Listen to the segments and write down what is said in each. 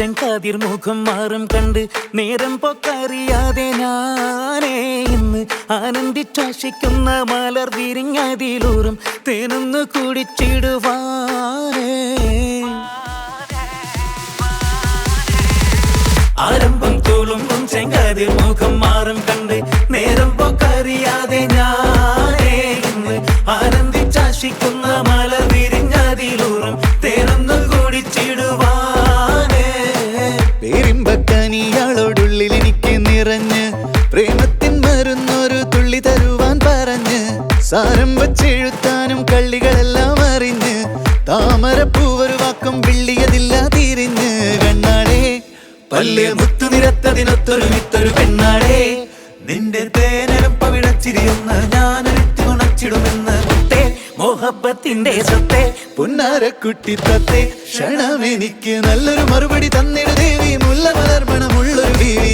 ചെങ്കാതിർ മുഖം മാറും കണ്ട് നേരം പൊക്കറിയാതെ ഞാനേ ഇന്ന് ആനന്ദിച്ചാശിക്കുന്ന മലർ വിരിഞ്ഞതിലൂറും തേനൊന്നു കുടിച്ചിടുവാനേ. ആരംഭം തോളുമ്പും ചെങ്കാതിർ മുഖം മാറും കണ്ട് നേരം പൊക്കറിയാതെ ഞാനേ ഇന്ന് ആനന്ദിച്ചാശിക്കുന്ന മലർ വിരിഞ്ഞതിലൂറും തേനൊന്നു കുടിച്ചിടുവാനേ. പേരിമ്പക്കനിയാളോടുള്ളിൽ എനിക്ക് നിറഞ്ഞ് പ്രേമത്തിൻ മരുന്നൊരു തുള്ളി തരുവാൻ പറഞ്ഞ് സാരം വച്ചെഴുത്താനും കള്ളികളെല്ലാം അറിഞ്ഞ് താമരപ്പൂവൊരു വാക്കും വിള്ളിയതില്ല തിരിഞ്ഞ് കണ്ണാളെ പല്ല് മുത്തു നിരത്തതിനൊത്തൊരു വിത്തൊരു പെണ്ണാളെ നിന്റെ തേനരം പവിടച്ചിരിയെന്ന് ഞാനൊരുത്തി ഉണച്ചിടുമെന്ന് മുത്തേ മോഹബത്തിന്റെ സത്തേ പൊന്നാരക്കുട്ടി തത്തേ ക്ഷണമെനിക്ക് നല്ലൊരു മറുപടി തന്നിട ദേവി മുല്ല മലർമണമുള്ളൊരു ബീവി.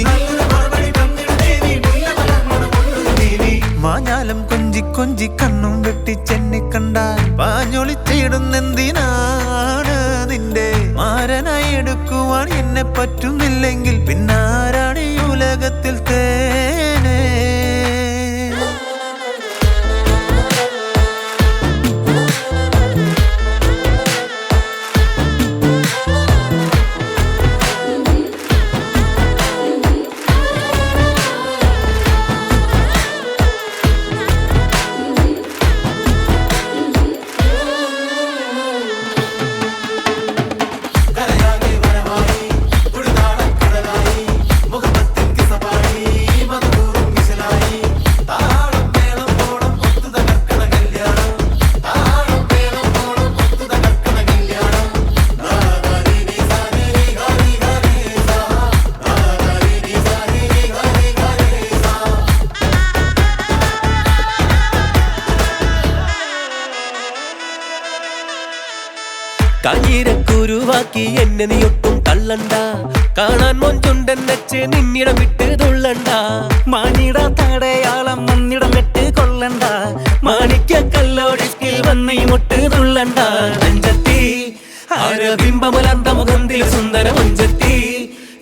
മാഞ്ഞാലം കൊഞ്ചി കൊഞ്ചി കണ്ണും വെട്ടിച്ചെന്നെ കണ്ടാൽ പാഞ്ഞൊളിച്ചിടുന്നെന്തിനാണ് നിന്റെ മാരനായി എടുക്കുവാൻ എന്നെ പറ്റുന്നില്ലെങ്കിൽ പിന്നാരാണ് ഈ ഉലകത്തിൽ തേനേ. കാഞ്ഞിരക്കുരുവാക്കി എന്നെ നീ ഒട്ടും തള്ളണ്ട, കാണാൻ മൊഞ്ചുണ്ടൻ വെച്ച് നിന്നിടം വിട്ട് തുള്ളണ്ട. മാനിട തടയാളം വന്നിടം വിട്ട് കൊള്ളണ്ട, മാണിക്ക കല്ലോടിൽ വന്ന് മുട്ട് തുള്ളണ്ട. നെഞ്ചത്തി ആരബിംബമുലർന്ന മുഖത്തിൽ സുന്ദര മഞ്ചത്തി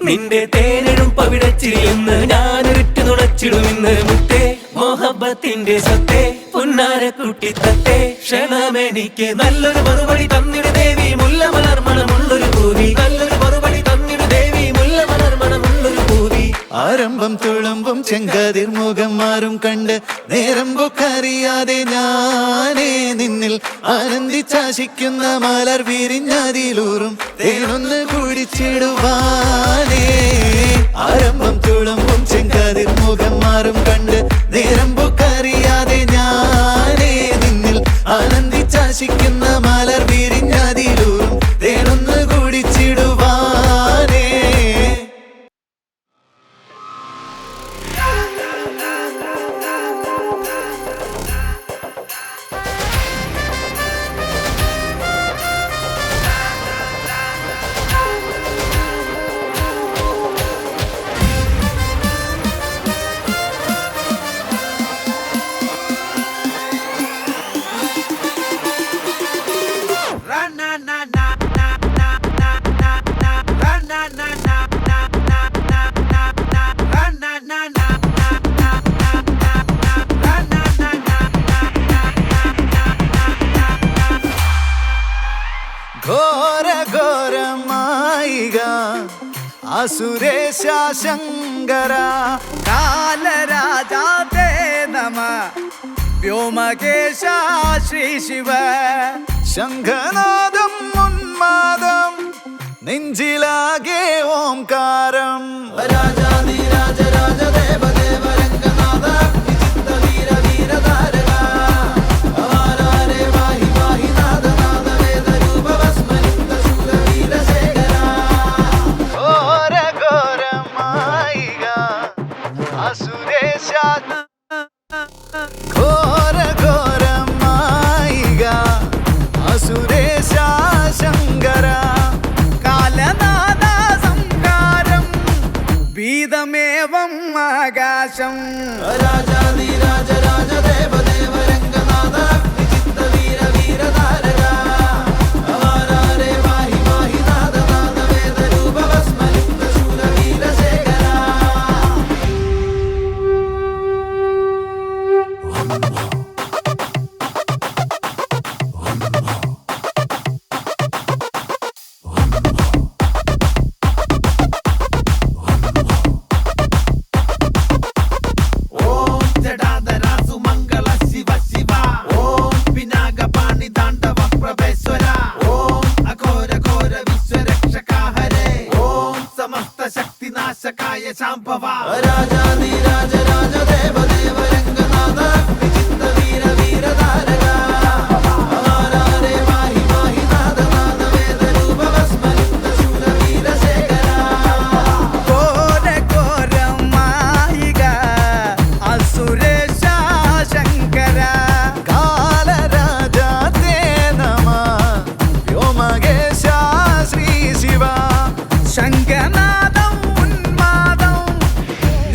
നിന്റെ തേനെഴും പവിടച്ചിരിയെന്ന് ഞാനൊരുറ്റ് നുണച്ചിടുമെന്ന് മുത്തേ മോഹബത്തിന്റെ സത്തേ പുന്നാരക്കുട്ടി തത്തേ ക്ഷണമെനിക്ക് നല്ലൊരു മറുപടി തന്നിട ദേവി മുല്ല മലർമണമുള്ളൊരു പൂവി. നല്ലൊരു മറുപടി തന്നിട ദേവി മുല്ല മലർമണമുള്ളൊരു പൂവി. ആരംഭം തുളുമ്പും ചെങ്കാതിർ മുഖം മാറും കണ്ട് നേരം പൊക്കറിയാതെ ഞാനേ നിന്നിൽ ആനന്ദിച്ചാശിക്കുന്ന മലർ വിരിഞ്ഞതിലൂറും തേനൊന്ന് കുടിച്ചിടുവാനേ. ആരംഭം തുളുമ്പും ചെങ്കാതിർ മുഖം മാറും കണ്ട് നേരം പൊക്കറിയാതെ ഞാനേ നിന്നിൽ ആനന്ദിച്ചാശിക്കുന്ന മലർ വിരിഞ്ഞതിലൂറും തേനൊന്ന് കുടിച്ചിടുവാനേ. ഘോര ഘോരമായിക അസുരേശ ശങ്കര കാലരാജാതേ നമ വ്യോമകേശ ശ്രീ ശിവ. ശംഖനാദം ഉന്മാദം നെഞ്ചിലാകെ ഓംകാരം രാജാതി രാജ രാജ ദേവ ദേവ രംഗനാഥ വിചിത്ര വീര വീര താരക അവാരാരെ വാഹി വാഹി നാദ നാദ വേദ രൂപ ഭസ്മലിംഗ ശൂര വീര ശേഖര. ഘോര ഘോരമായിക അസുരേശ ഘോര ഘോരമായിക അസുരേശ ശങ്കര കാലനാദ സംഹാരം ഭീതമേവം ആകാശം രാജാതി രാജ രാജ ദേവ ദേവ രംഗനാഥ വിചിത്ര വീര വീര താരക അവാരാരെ വാഹി വാഹി നാദ നാദ വേദ രൂപ ഭസ്മ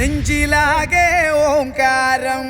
നെഞ്ചിലാകെ ഓംകാരം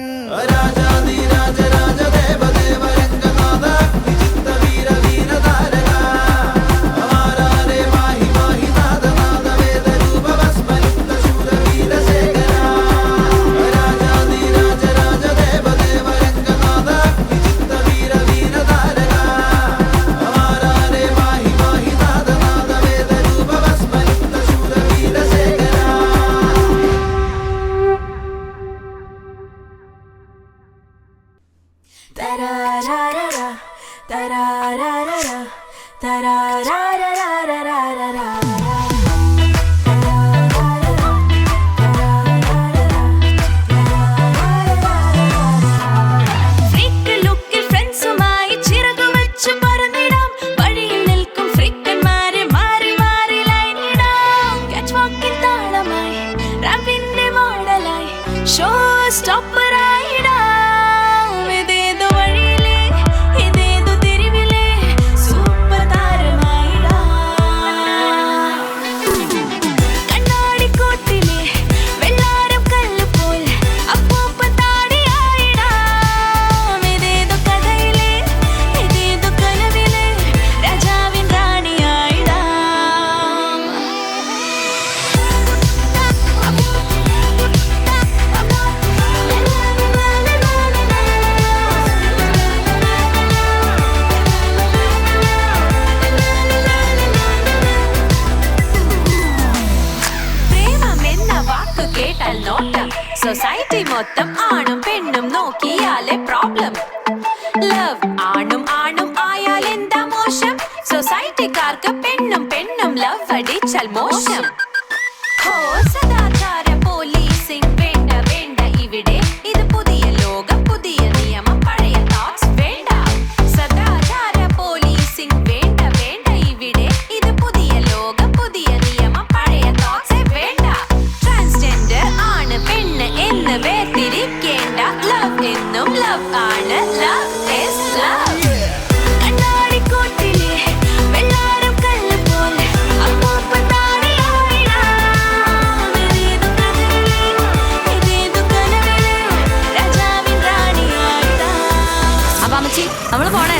സൊസൈറ്റി മൊത്തം ആണും പെണ്ണും നോക്കിയാലേ പ്രോബ്ലം ലവ് ആണും ആണും ആയാൽ എന്താ മോശം സൊസൈറ്റിക്കാർക്ക് പെണ്ണും പെണ്ണും ലവ് അടിച്ചാൽ മോശം ഹോ സദാചാര പോലീസിംഗ് വേണ്ട വേണ്ട ഇവിടെ ഇത് പുതിയ ലോകം പുതിയ നിയമം പഴയ തോട്ട്സ് വേണ്ട സദാചാര പോലീസിംഗ് വേണ്ട വേണ്ട ഇവിടെ ഇത് പുതിയ ലോകം പുതിയ നിയമം പഴയ തോട്ട്സ് വേണ്ട ട്രാൻസ്ജെൻഡർ ആണ് പെണ്ണ് എന്ന് വേർതിരിക്കേണ്ട ലവ് എന്നും ലവ് ആണ് ലവ് ഈസ് ലവ് നമ്മള് പോണേ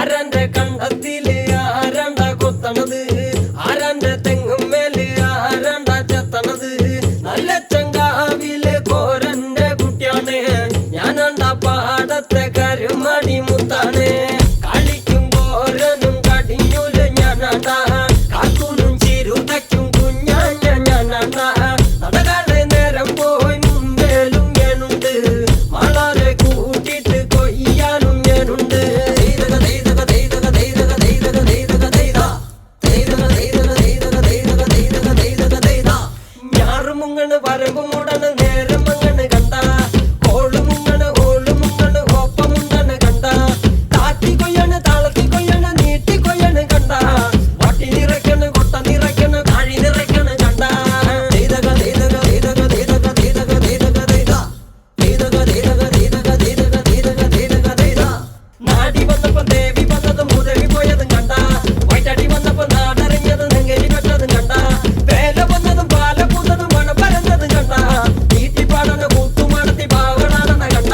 ആരാന്റെ കണ്ടത്തില് ആരാണ്ട കൊത്തണത് ആരാന്റെ തെങ്ങും മേല് ആരാണ്ട ചെത്തണത് നല്ല ചങ്കാവിലെ കോരന്റെ കുട്ടിയാണ് ഞാനണ്ട പാടത്തെ കരുമടി മുത്താണ് കളിക്കും കോരനും കടിഞ്ഞൂല് ഞാനണ്ട കാക്കൂനും ചിരുതയ്ക്കും കുഞ്ഞാഞ്ഞ ഞാനണ്ട നടകാടെ നേരം പോയി മുമ്പേലും ഞാനുണ്ട് മാളാരെ കൂട്ടിട്ട് കൊയ്യാനും ഞാനുണ്ട് ഞാറുമുങ്ങണ് വരമ്പ് മുടണ് നേരം മങ്ങണ് കണ്ട ഓളുമുങ്ങണ് ഒപ്പമുണ്ടണ് കണ്ട താത്തി കൊയ്യണ് താളത്തി കൊയ്യണ് നീട്ടി കൊയ്യണ് കണ്ട വട്ടി നിറയ്ക്കണ് കൊട്ട നിറയ്ക്കണ് താഴി നിറയ്ക്കണ് കണ്ട നാടി വന്നപ്പോ ദേവി വന്നതും ഭൂദേവി പോയതും കണ്ട വൈറ്റാടി വന്നപ്പോ നാടറിഞ്ഞതും നെങ്കേലി പെട്ടതും കണ്ട വേല വന്നതും പാല പൂത്തതും മണം പരന്നതും കണ്ട നീട്ടിപ്പാടന കൂത്തുമാടത്തി പാവടാണെന്ന കണ്ട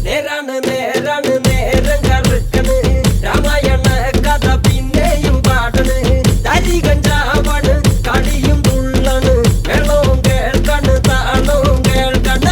നേരാണ് നേരം കറുക്കണ് രാമായണ കഥ പിന്നെയും പാടണ് തരി കഞ്ചാവാണ് കളിയും തുള്ളണ് വെള്ളവും കേൾക്കണ് താളവും കേൾക്കണ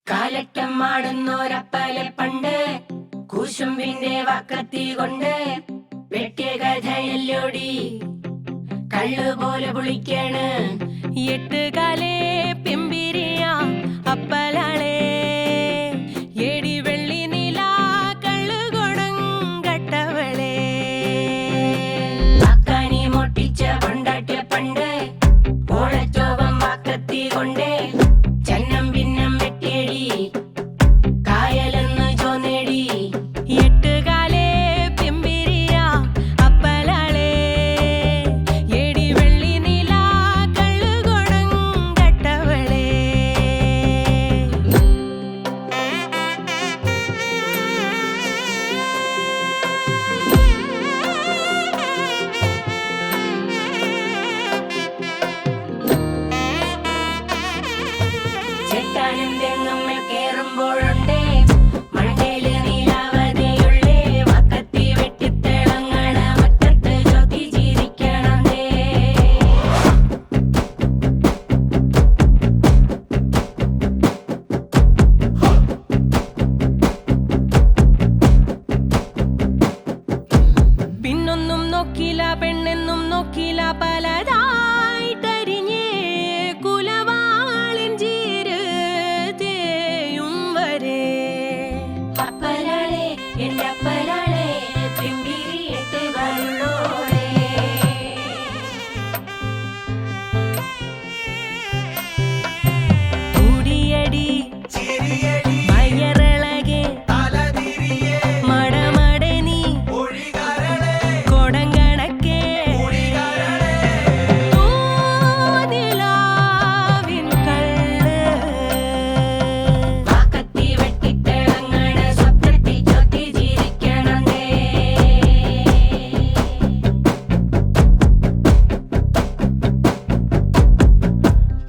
കാലറ്റം മാടുന്നോരപ്പലെ പണ്ട് കൂശുമ്പിന്റെ വക്കത്തി കൊണ്ട് വെട്ടിയ കഥയല്ലോടി കള്ളുപോലെ പുളിക്കാണ് എട്ടുകാലേ പിമ്പിരിയ അപ്പലാളെ എടി വെള്ളി നില കള്ളുകൊടം കട്ടവളെ അക്കാനി മൊട്ടിച്ച കൊണ്ടാട്ടിയ പണ്ട് ഓളച്ചോപം വക്കത്തി കൊണ്ട് ചന്നം ഭിന്നം വെട്ടിയടി കായലെന്ന് ചോന്നേടി എട്ടുകാലേ പിമ്പിരിയ അപ്പലാളെ എടി വെള്ളി നില കള്ളുകൊടം കട്ടവളെ ചെട്ടാനും തെങ്ങമ്മ കേറുമ്പോഴുണ്ടേ മണ്ടേല് നീലാവതയുള്ളേ വക്കത്തി വെട്ടിത്തിളങ്ങണ മുറ്റത്ത് ജ്യോതി ചിരിക്കണേ പിന്നൊന്നും നോക്കില്ല പെണ്ണെന്നും നോക്കില്ല പലതായിട്ടരിഞ്ഞേ കുലവാളിൻ ചീര് തേയും വരെ അപ്പലാളെ എന്റെ അപ്പലാളെ പിമ്പിരിയിട്ട് വരുള്ളോളെ കൂടിയടി മയറിളകെ മടമടെ നീ കൊടങ്കണക്കെ തൂനിലാവിൻ കള്ള് വാക്കത്തി വെട്ടിത്തിളങ്ങണ സ്വപ്നത്തി ജ്യോതി ചിരിക്കണേ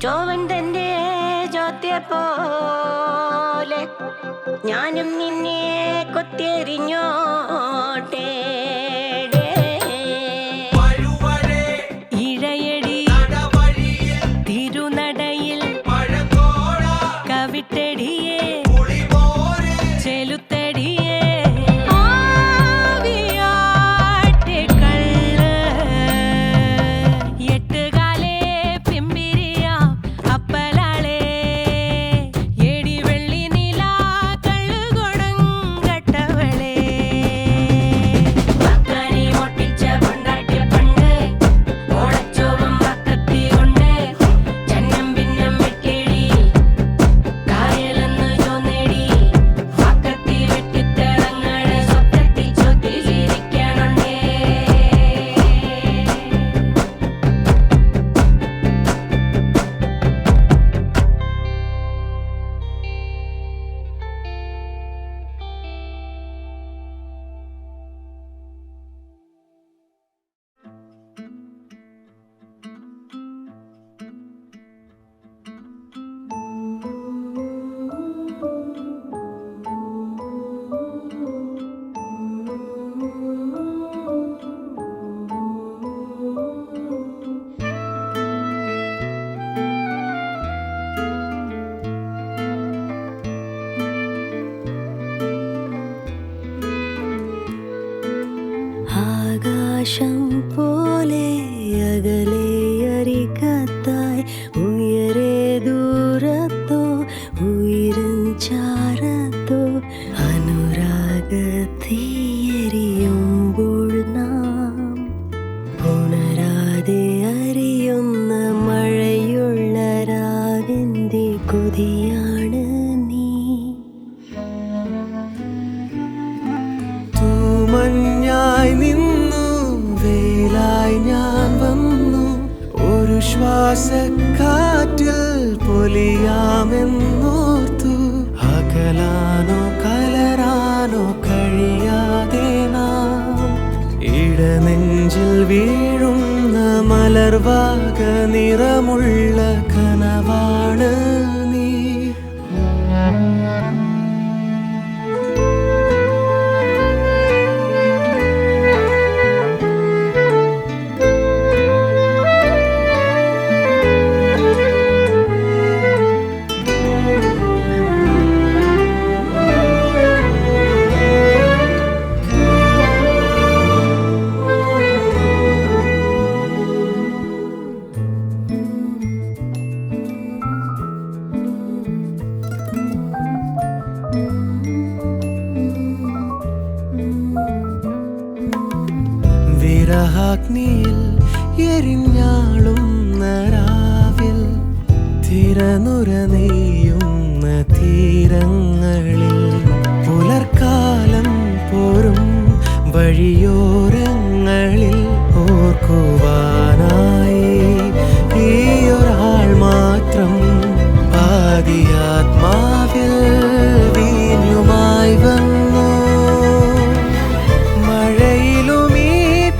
ചോവൻ തന്റെ ജ്യോതിയെ പോലെ ഞാനും നിന്നെ കൊത്തിയെറിഞ്ഞോട്ടെ ഇഴയടി തിരുനടയിൽ കവിട്ടടിയേ ചെലുത്തടിയേ ആവിയാട്ടെ കള്ള് എട്ടുകാലേ പിമ്പിരിയ അപ്പലാളെ എടി വെള്ളി നില കള്ളുകൊടം കട്ടവളെ ആകാശം പോലെ അകലെ അരികത്തായി ഉയരെ ദൂരത്തോ ഉയരും ചാരത്തോ അനുരാഗത്തീയരിയുമ്പോൾ നാം ഉണരാതെ അറിയുന്ന മഴയുള്ള രാവിൻ്റെ കൊതിയാണ് നീ. തൂമഞ്ഞായി നിന്നു വേലായി ഞാൻ വന്നു ഒരു ശ്വാസക്കാറ്റിൽ പൊലിയാമെന്നോർത്തു. അകലാനോ കലരാനോ കഴിയാതെ നാം ഇടനെഞ്ചിൽ വീഴുന്ന മലർവാക നിറമുള്ള കനവാണ് നീ. വിരഹാഗ്നിയിൽ എരിഞ്ഞാളുന്ന രാവിൽ തിരനുര നെയ്യുന്ന തീരങ്ങളിൽ പുലർക്കാലം പോരും വഴിയോരങ്ങളിൽ ഓർക്കുവാനായി ഈയൊരാൾ മാത്രം പാതിയാത്മാവിൽ വീഞ്ഞുമായി വന്നു. മഴയിലുമീ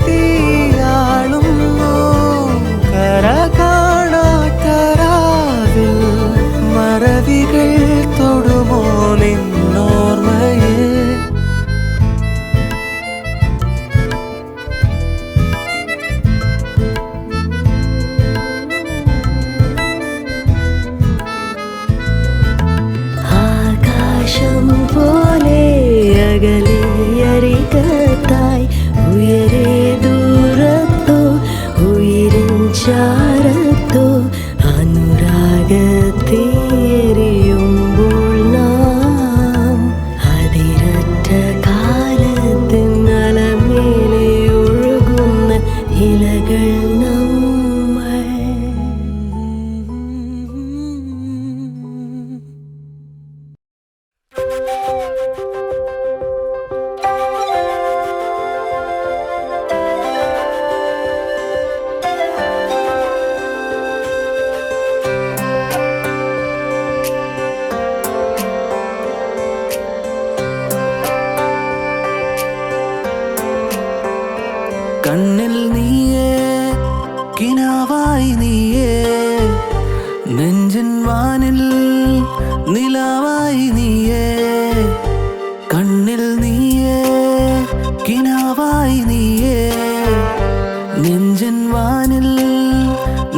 തീയാളുന്നു കര കാണാത്തരാവിൽ മറവികൾ തൊടുമോ നിന്നോർമ്മയിൽ. ആകാശം പോലെ അകലെ അരികത്തായി ഉയരെ ദൂരത്തോ ഉയരും ചാരത്തോ അനുരാഗത്തീയരിയുമ്പോൾ നാം അതിരറ്റ കാലത്തിൻ അലമേലെ ഒഴുകുന്ന ഇലകൾ നമ്മൾ. കണ്ണിൽ നീയേ കിനാവായി നീയേ നെഞ്ചിൻ വാനിൽ നിലാവായി നീയേ. കണ്ണിൽ നീയേ കിനാവായി നീയേ നെഞ്ചിൻ വാനിൽ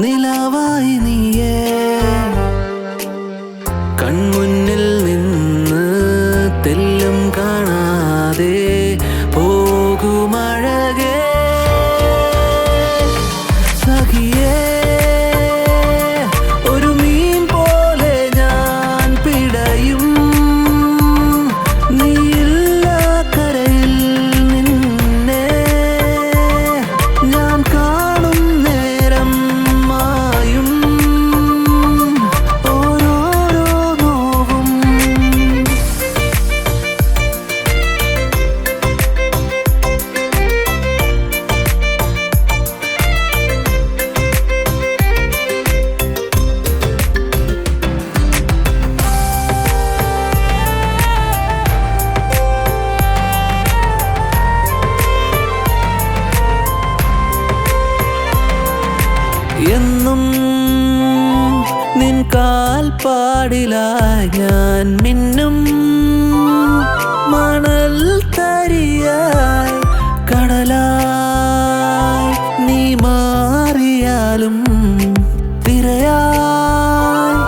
നിലാവായി നീയേ. കൺമുന്നിൽ നിന്ന് തെല്ലും കാണാതെ പോകുമഴകേ സഖിയേ. ഒരു മീൻ പോലെ ഞാൻ പിടയും നീയില്ല കരയിൽ നിന്നെ ഞാൻ കാണും നേരം മായും ഓരോരോ നോവും. എന്നും നിൻ കാൽപ്പാടിലായി ഞാൻ മിന്നും മണൽ തരിയായി കടലായി നീ മാറിയാലും തിരയായി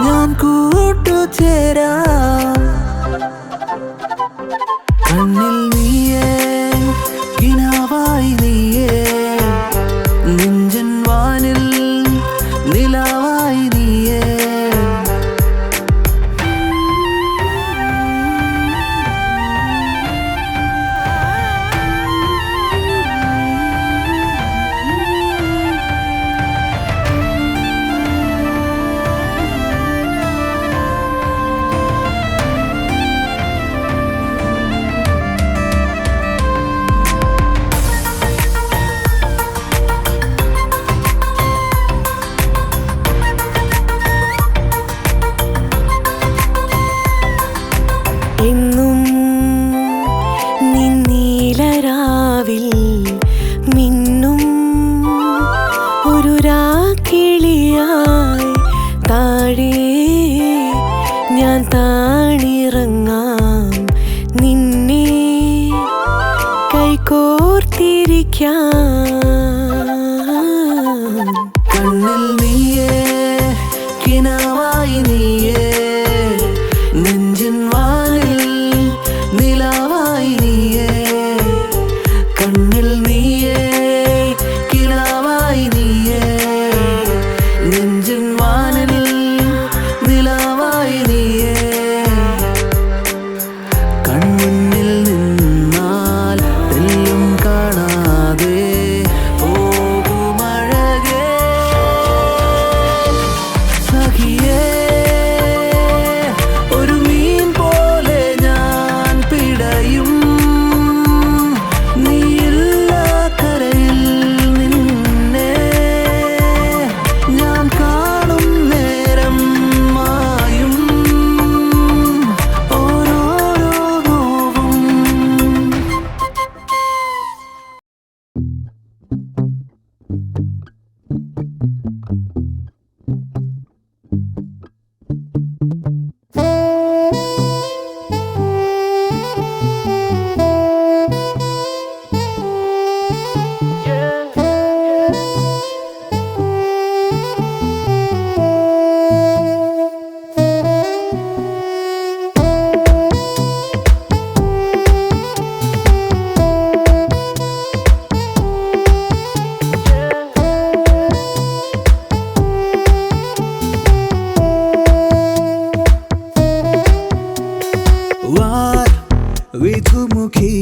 ഞാൻ കൂട്ടുചേരാം. കണ്ണിൽ നീയേ കിനാവായി നീയേ കണ്ണിൽ നീയേ കിനാവായി നീയേ നെഞ്ചിൻ വാനിൽ നിലാവായി നീയേ കണ്ണിൽ നീയേ കിനാവായി നീയേ നെഞ്ചിൻ വാനിൽ നിലാവായി നീയേ കൺമുന്നിൽ നിന്നാൽ തെല്ലും കാണാതെ പോകുമഴകേ സഖിയേ ഒരു മീൻ പോലെ ഞാൻ പിടയും നീയില്ല കരയിൽ നിന്നെ ഞാൻ കാണും നേരം മായും ഓരോരോ നോവും വാർ വിധുമുഖി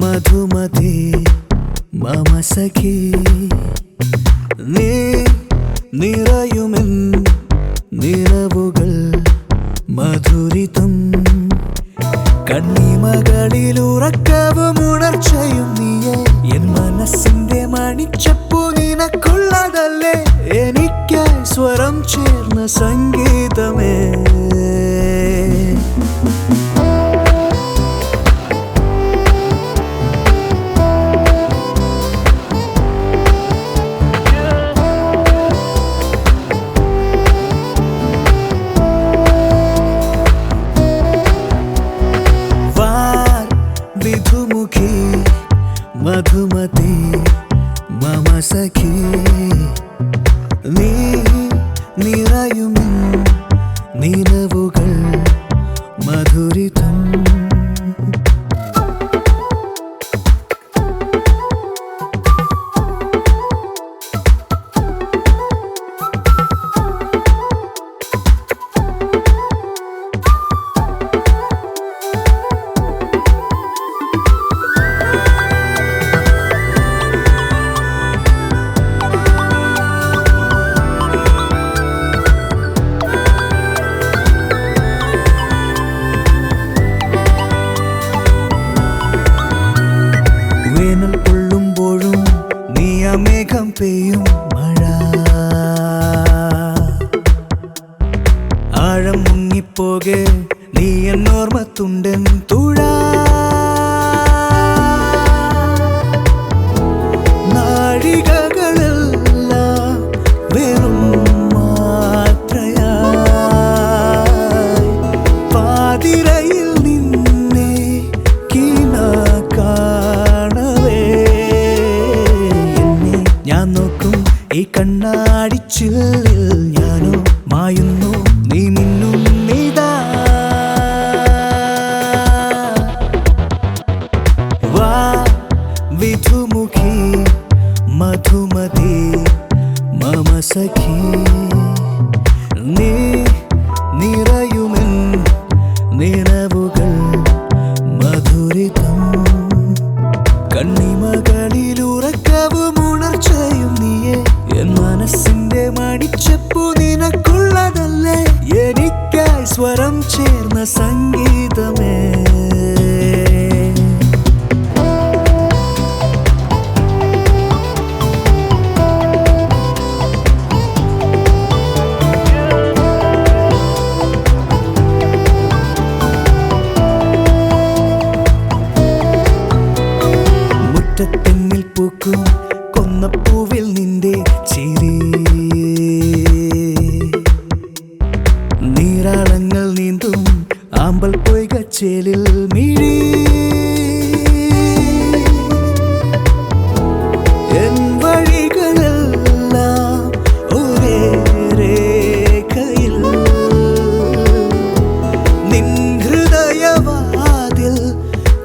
മധുമതി മമ സഖി നീ നിറയുമെൻ നിറവുകൾ മധുരിതം കണ്ണിമകളിലുറക്കവും ഉണർച്ചയും നീയെ എൻ മനസ്സിന്റെ മണിച്ചപ്പു നിനക്കുള്ളതല്ലേ എനിക്കായി സ്വരം ചേർന്ന സംഗീതമേ വാർ വിധുമുഖി മധുമതി മമ സഖി നീ നിറയുമെൻ നിലവുകൾ മധുരിതം വേനൽ കൊള്ളുമ്പോഴും നീ മേഘം പെയ്യും മഴ ആഴം മുങ്ങിപ്പോകെ നീ എന്നോർമ്മത്തുണ്ടൻ തുഴ നാഴികകളെല്ലാം വെറും മാത്രയായി പാതിരയിൽ നിന്നെ കാണവേ എന്നെ ഞാൻ നോക്കും ഈ കണ്ണാടിച്ചില്ലിൽ ഞാനോ മായുന്നു നീ മിന്നും നീതാ വാ വിധുമുഖി മധുമതി മമ സഖി നീ നിറയുമെൻ നിറവുകൾ മധുരിതം കണ്ണിമകളിലുറക്കവും ഉണർച്ചയും നീയെ എൻ മനസ്സിന്റെ മണിച്ചപ്പു നിനക്കുള്ളതല്ലേ എനിക്കായി സ്വരം ചേർന്ന സംഗീതമേ മുറ്റത്തെങ്ങിൽ പൂക്കും കൊന്നപ്പൂവിൽ നിന്റെ ചിരി നീരാളങ്ങൾ നീന്തും ആമ്പൽ പൊയ്കച്ചേലിൽ മിഴി എൻ വഴികളെല്ലാം ഒരേ രേഖയിൽ നിൻ ഹൃദയവാതിൽ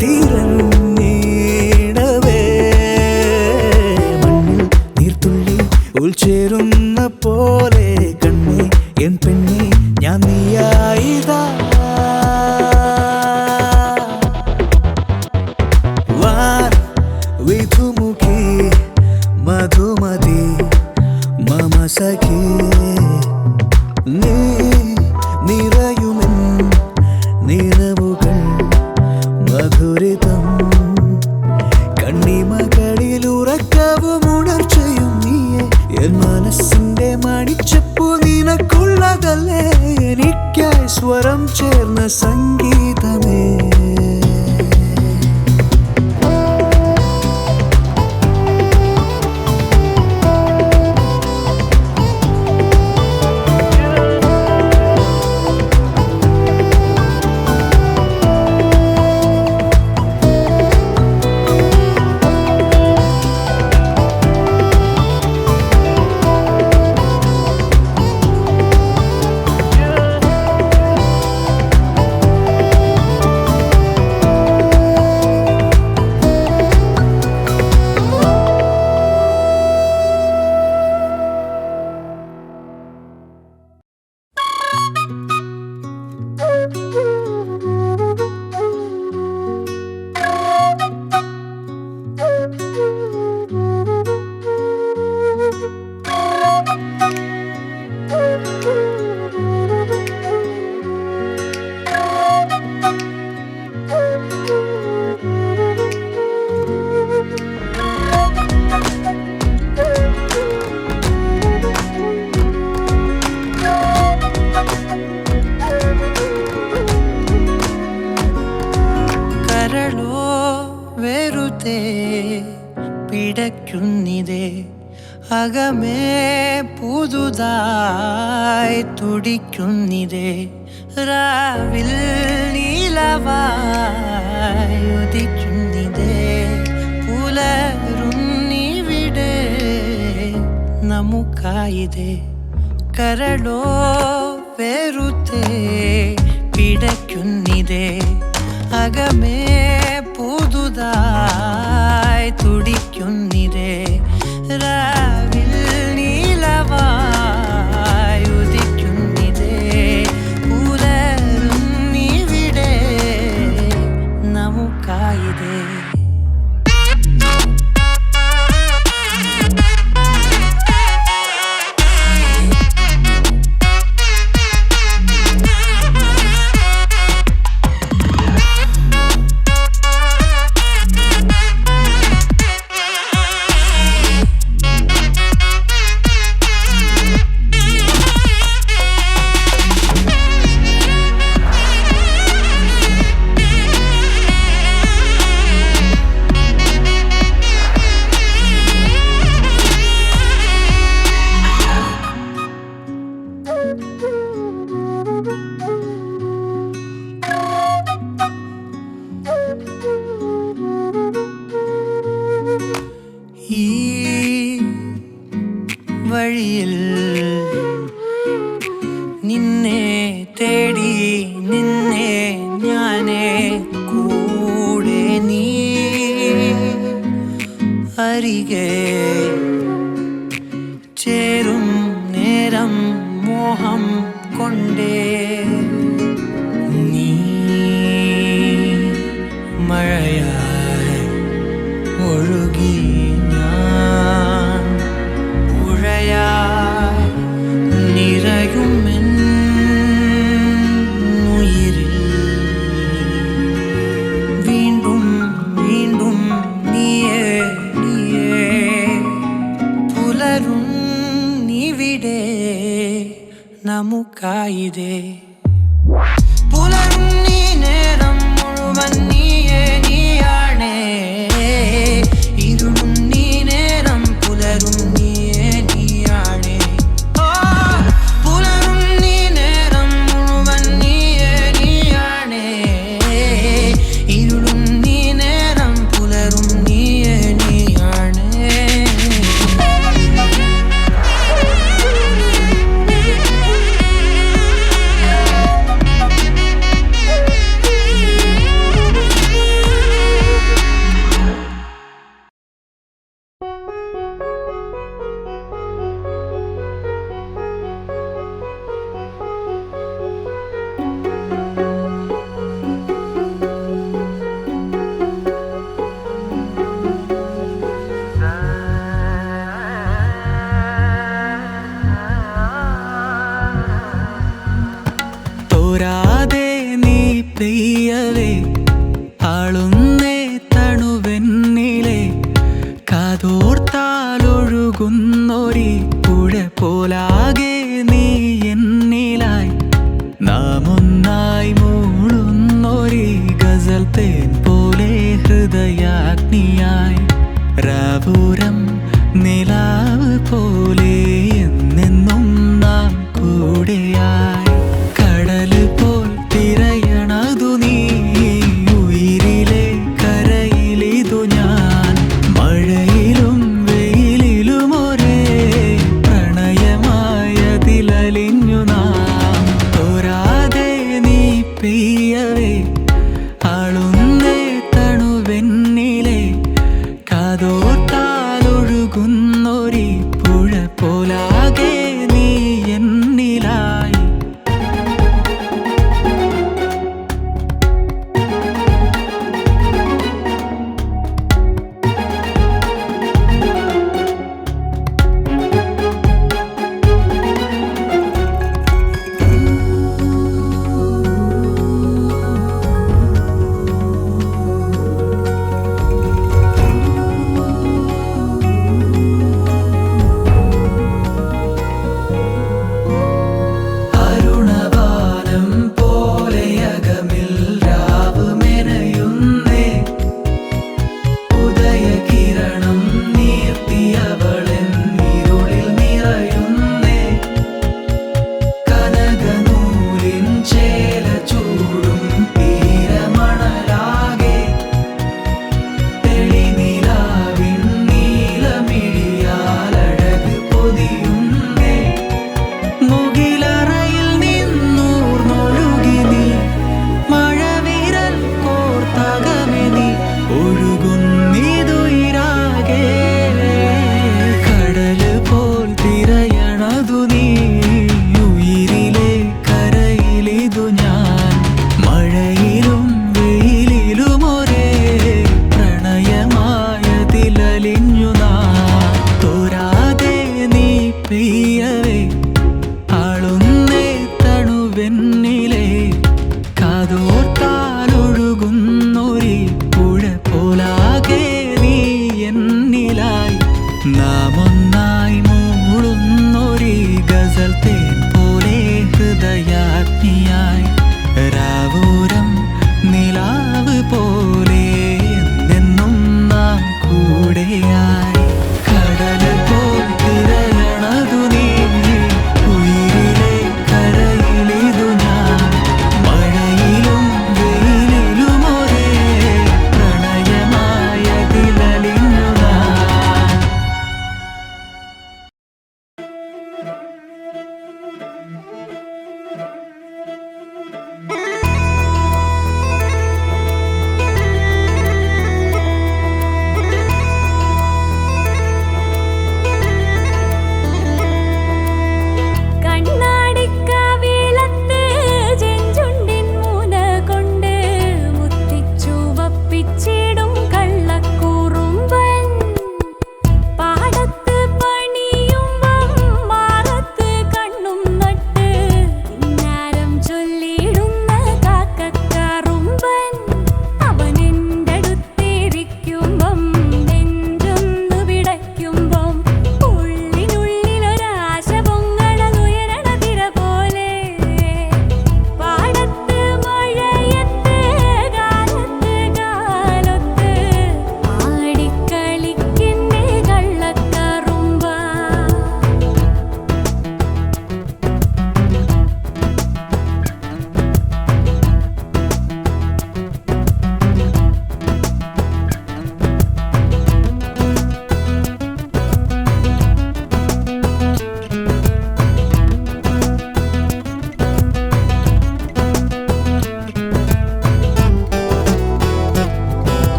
തിരഞ്ഞിടവേ മണ്ണിൽ നീർത്തുള്ളി ഉൾച്ചേരുന്ന പോലെ കണ്ണേ എൻ പെണ്ണേ ഞാൻ നീയായിതാ വാൻ വിധുമുഖി മധുമതി മമ സഖി നീ നിറയുമെൻ നിറവുകൾ മധുരിതം കണ്ണിമകളിൽ ഉറക്കവും ഉണർച്ചയും നീയെ എൻ മനസ്സിന്റെ മണിച്ചപ്പു നിനക്കുള്ളതല്ലേ എനിക്കായി സ്വരം ചേർന്ന സംഗീതമേ പിടയ്ക്കുന്നിതേ അകമേ പുതുതായി തുടിക്കുന്നിതേ രാവിൽ നീലവായി ഉദിക്കുന്നിതേ പുലരുന്നിവിടെ നമുക്കായിതേ കരളോ വെറുതെ പിടയ്ക്കുന്നിതേ അകമേ പുതുതായി തുടിക്കുന്നിതേ രാവിൽ നീലവായി ഉദിക്കുന്നിതേ പുലരുന്നിവിടെ നമുക്കായിതേ വഴിയിൽ നിന്നെ തേടി നിന്നെ ഞാനേ കൂടെ നീ അരികെ ചേരും നേരം മോഹം കൊണ്ടേ നീ മഴയായി ഒഴുകി ഞാൻ പുഴയായി നിറയുമെൻ ഉയിരിൽ വീണ്ടും വീണ്ടും നീയേ നീയേ പുലരും നീവിടെ നമുക്കായിതേ പുലരും നീ നേരം മുഴുവൻ നീയേ നീയാണേ ഇരുളും നീ നേരം പുലരും നീയേ നീയാണേ പുലരും നീ നേരം മുഴുവൻ നീയേ നീയാണേ ഇരുളും നീ നേരം പുലരും നീയേ നീയാണേ ആളുന്നേ തണുവെന്നിലെ കാതോർത്താലൊഴുകുന്നൊരി പുഴ പോലാകെ നീ എന്നിലായി നാം ഒന്നായി മൂളുന്നൊരി ഗസൽ തേൻ പോലെ ഹൃദയാഗ്നിയായി രാവൂരം നിലാവ് പോലെ എന്നെന്നും നാം കൂടെയായി കടല് പോൽ തിരയണതു നീ ഉയിരിലെ കരയിലിതു ഞാൻ മഴയിലും വെയിലിലും ഒരേ പ്രണയമായതിലലിഞ്ഞു നാം തോരാതെ നീ പെയ്യവേ ആളുന്നേ തണുവെന്നിലെ കാതോർത്താലൊഴുകുന്നൊരി പുഴ പോലാകെ നീ എന്നിലായി അരുണവാനം പോലെയകമിൽ രാവ് മെനയുന്നേ ഉദയകിരണം നീർത്തിയവളെൻ ഇരുളിൽ നിറയുന്നേ കനകനൂലിൻ ചേല ചൂടും തീരമണലാകെ തെളിനിലാവിൻ നീലമിഴിയാലഴക് പൊതിയുന്നേ മുകിലറയിൽ നിന്നൂർന്നൊഴുകി നീ മഴവിരൽ കോർത്തകമെ നീ ഒഴുകുന്നിതുയിരാകെ കടല് പോൽ തിരയണതു നീ ഉയിരിലെ കരയിലിതു ഞാൻ മഴയിലും വെയിലിലും ഒരേ പ്രണയമായതിലലിഞ്ഞു നാം തോരാതെ നീ പെയ്യവേ ആളുന്നേ തണുവെന്നിലെ കാതോർത്താലൊഴുകുന്നൊരി പുഴ പോലാകെ നീ എന്നിലായി നാം ഒന്നായി മൂളുന്നൊരി ഗസൽ തേൻ പോലെ ഹൃദയാഗ്നിയായി രാവൂരം നിലാവ് പോലെ എന്നെന്നും നാം കൂടെയായി കടല് പോൽ തിരയണതു നീ ഉയിരിലെ കരയിലിതു ഞാൻ മഴയിലും വെയിലിലും ഒരേ പ്രണയമായതിലലിഞ്ഞു നാം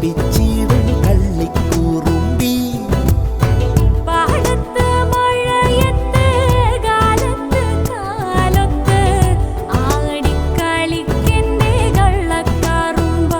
പഠിപ്പിച്ചിടും കള്ളിക്കൂറുമ്പി. പാടത്ത് മഴയത്ത് കാലത്ത് കാലത്ത് ആടിക്കളിക്കെന്റെ കള്ളക്കറുമ്പ.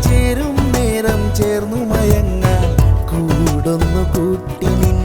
ചേരും നേരം ചേർന്നു മയങ്ങാൻ കൂടൊന്നു കൂട്ടി നിന്നെ